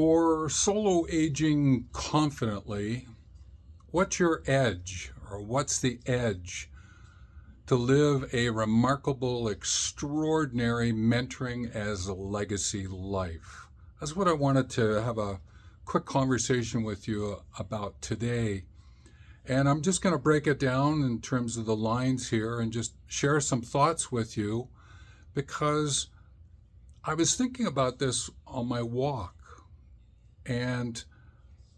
For solo aging confidently, what's your edge, or what's the edge to live a remarkable, extraordinary mentoring as a legacy life? That's what I wanted to have a quick conversation with you about today. And I'm just going to break it down in terms of the lines here and just share some thoughts with you because I was thinking about this on my walk. And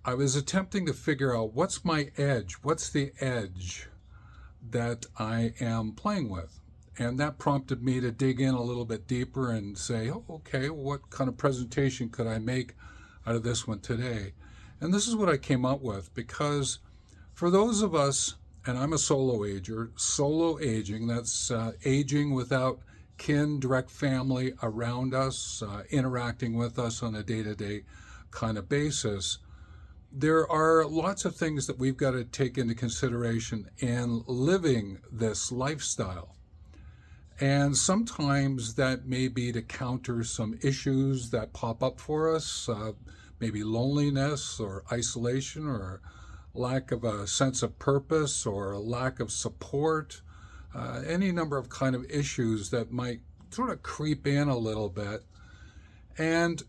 I was attempting to figure out what's my edge, what's the edge that I am playing with. And that prompted me to dig in a little bit deeper and say, oh, okay, what kind of presentation could I make out of this one today? And this is what I came up with because for those of us, and I'm a solo ager, solo aging, that's aging without kin, direct family around us, interacting with us on a day-to-day kind of basis. There are lots of things that we've got to take into consideration in living this lifestyle. And sometimes that may be to counter some issues that pop up for us, maybe loneliness or isolation or lack of a sense of purpose or a lack of support, any number of kind of issues that might sort of creep in a little bit. And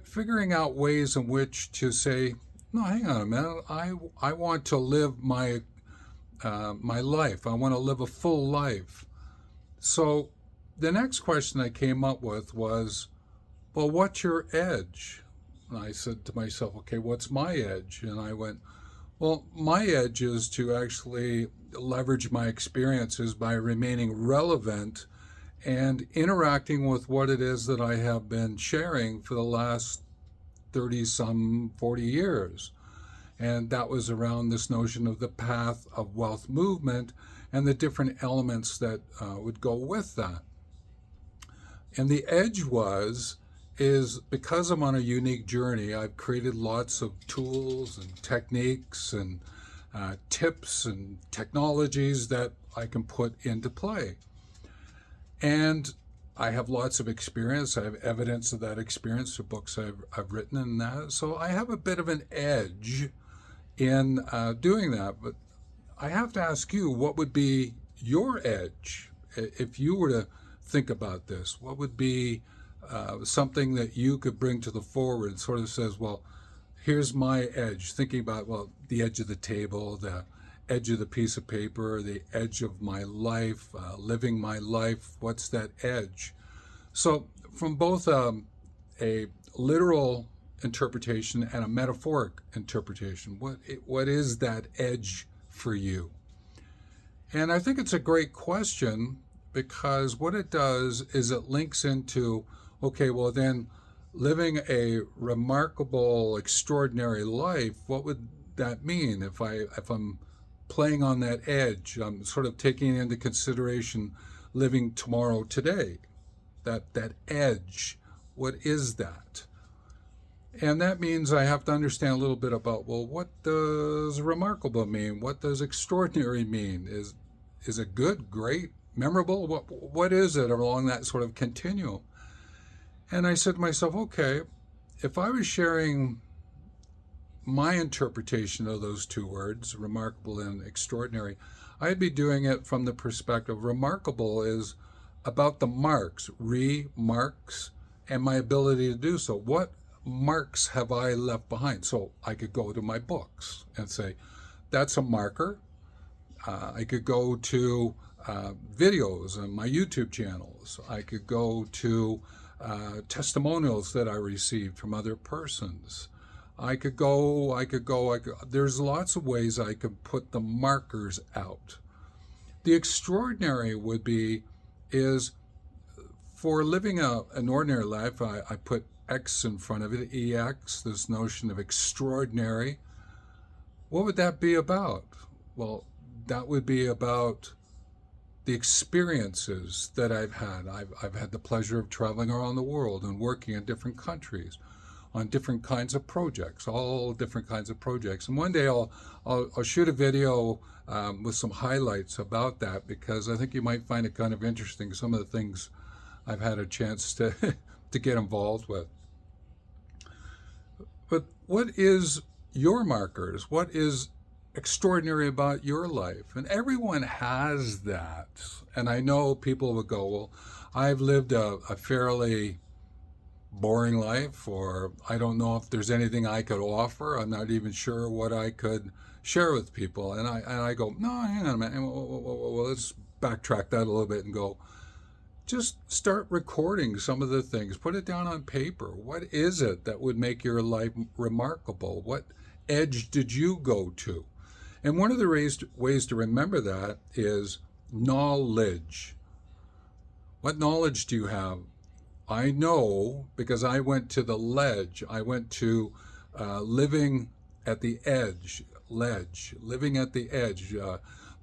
figuring out ways in which to say, no, hang on a minute, I want to live my life. I want to live a full life. So the next question I came up with was, well, what's your edge? And I said to myself, okay, what's my edge? And I went, well, my edge is to actually leverage my experiences by remaining relevant and interacting with what it is that I have been sharing for the last 40 years. And that was around this notion of the path of wealth movement and the different elements that would go with that. And the edge is because I'm on a unique journey, I've created lots of tools and techniques and tips and technologies that I can put into play. And I have lots of experience. I have evidence of that experience through books I've written and that. So I have a bit of an edge in doing that. But I have to ask you, what would be your edge if you were to think about this? What would be something that you could bring to the forward and sort of says, well, here's my edge, thinking about, well, the edge of the table, the edge of the piece of paper, the edge of my life, living my life, what's that edge? So from both a literal interpretation and a metaphoric interpretation, what is that edge for you? And I think it's a great question because what it does is it links into, okay, well then living a remarkable, extraordinary life, what would that mean if I'm playing on that edge? I'm sort of taking into consideration living tomorrow today. That edge, what is that? And that means I have to understand a little bit about, well, what does remarkable mean? What does extraordinary mean? Is it good, great, memorable? What is it along that sort of continuum? And I said to myself, okay, if I was sharing my interpretation of those two words, remarkable and extraordinary, I'd be doing it from the perspective remarkable is about the marks, remarks, and my ability to do so. What marks have I left behind? So I could go to my books and say, that's a marker. I could go to videos on my YouTube channels. I could go to testimonials that I received from other persons. There's lots of ways I could put the markers out. The extraordinary is for living an ordinary life, I put X in front of it, EX, this notion of extraordinary. What would that be about? Well, that would be about the experiences that I've had. I've had the pleasure of traveling around the world and working in different countries on different kinds of projects, all different kinds of projects. And one day I'll shoot a video with some highlights about that because I think you might find it kind of interesting, some of the things I've had a chance to get involved with. But what is your markers? What is extraordinary about your life? And everyone has that. And I know people would go, well, I've lived a fairly boring life, or I don't know if there's anything I could offer. I'm not even sure what I could share with people. And I go, no, hang on a minute. Well, let's backtrack that a little bit and go, just start recording some of the things. Put it down on paper. What is it that would make your life remarkable? What edge did you go to? And one of the ways to remember that is knowledge. What knowledge do you have? I know because I went to the ledge. I went to living at the living at the edge.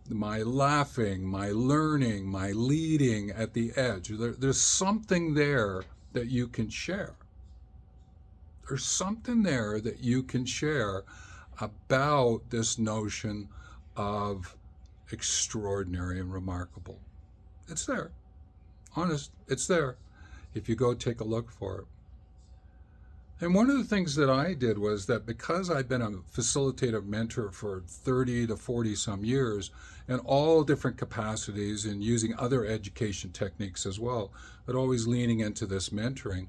My laughing, my learning, my leading at the edge. There's something there that you can share. There's something there that you can share about this notion of extraordinary and remarkable. It's there. Honest, it's there if you go take a look for it. And one of the things that I did was that because I've been a facilitative mentor for 30 to 40 some years in all different capacities and using other education techniques as well, but always leaning into this mentoring,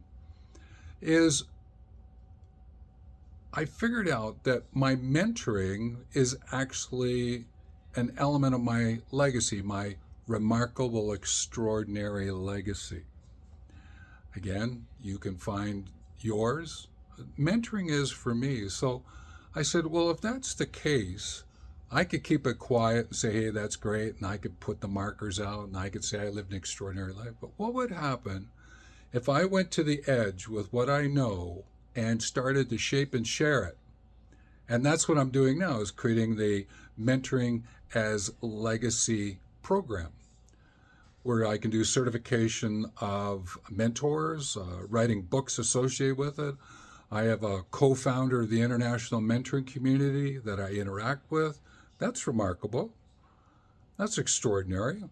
is I figured out that my mentoring is actually an element of my legacy, my remarkable, extraordinary legacy. Again, you can find yours. Mentoring is for me. So I said, well, if that's the case, I could keep it quiet and say, hey, that's great. And I could put the markers out and I could say I lived an extraordinary life. But what would happen if I went to the edge with what I know and started to shape and share it? And that's what I'm doing now, is creating the mentoring as legacy program, where I can do certification of mentors, writing books associated with it. I have a co-founder of the international mentoring community that I interact with. That's remarkable. That's extraordinary.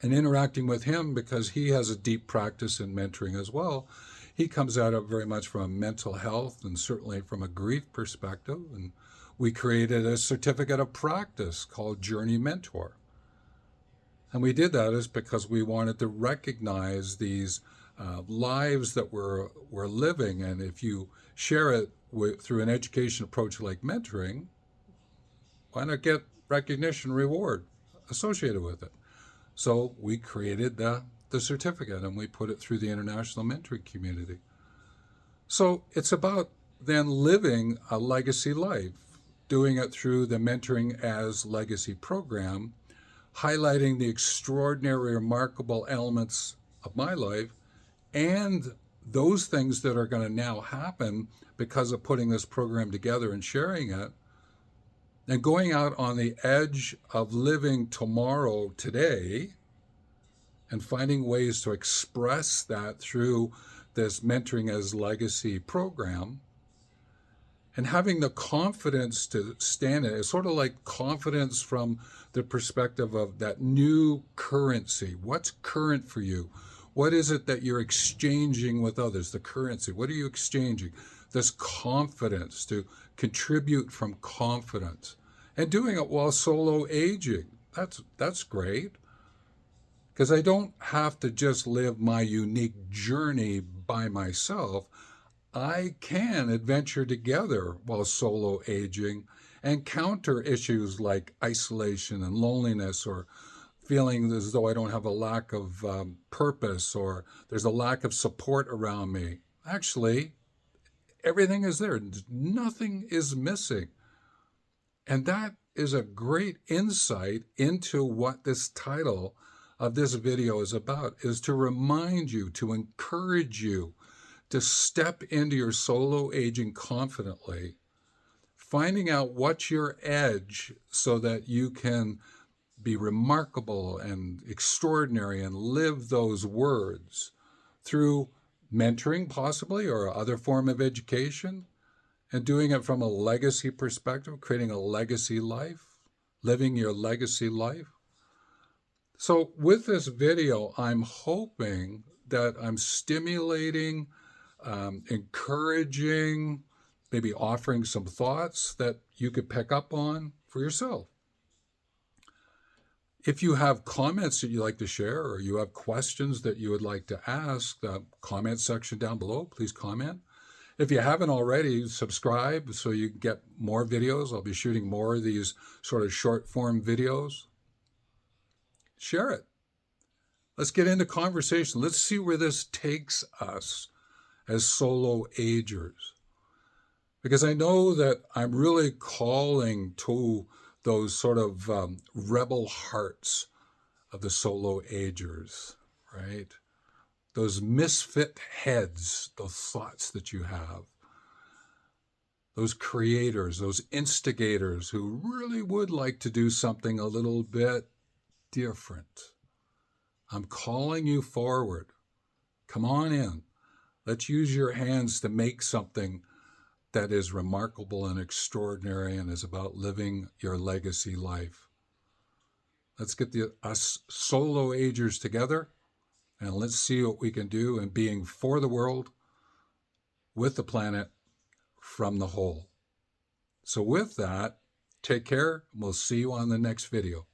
And interacting with him, because he has a deep practice in mentoring as well, he comes at it very much from a mental health and certainly from a grief perspective. And we created a certificate of practice called Journey Mentor. And we did that is because we wanted to recognize these lives that we're living. And if you share it through an education approach like mentoring, why not get recognition, reward associated with it? So we created the certificate and we put it through the international mentoring community. So it's about then living a legacy life, doing it through the Mentoring as Legacy program, highlighting the extraordinary, remarkable elements of my life and those things that are going to now happen because of putting this program together and sharing it, and going out on the edge of living tomorrow today and finding ways to express that through this Mentoring as Legacy program, and having the confidence to stand in it. It's sort of like confidence from the perspective of that new currency. What's current for you? What is it that you're exchanging with others? The currency. What are you exchanging? This confidence, to contribute from confidence. And doing it while solo aging. That's great. Because I don't have to just live my unique journey by myself. I can adventure together while solo aging and counter issues like isolation and loneliness, or feeling as though I don't have a lack of purpose, or there's a lack of support around me. Actually, everything is there. Nothing is missing. And that is a great insight into what this title of this video is about, is to remind you, to encourage you to step into your solo aging confidently, finding out what's your edge so that you can be remarkable and extraordinary and live those words through mentoring possibly, or other form of education, and doing it from a legacy perspective, creating a legacy life, living your legacy life. So with this video, I'm hoping that I'm stimulating, encouraging, maybe offering some thoughts that you could pick up on for yourself. If you have comments that you'd like to share, or you have questions that you would like to ask, the comment section down below, please comment. If you haven't already, subscribe so you can get more videos. I'll be shooting more of these sort of short form videos. Share it. Let's get into conversation. Let's see where this takes us as solo agers. Because I know that I'm really calling to those sort of rebel hearts of the solo agers, right? Those misfit heads, those thoughts that you have, those creators, those instigators who really would like to do something a little bit different. I'm calling you forward. Come on in. Let's use your hands to make something that is remarkable and extraordinary and is about living your legacy life. Let's get us solo agers together, and let's see what we can do in being for the world, with the planet, from the whole. So with that, take care. We'll see you on the next video.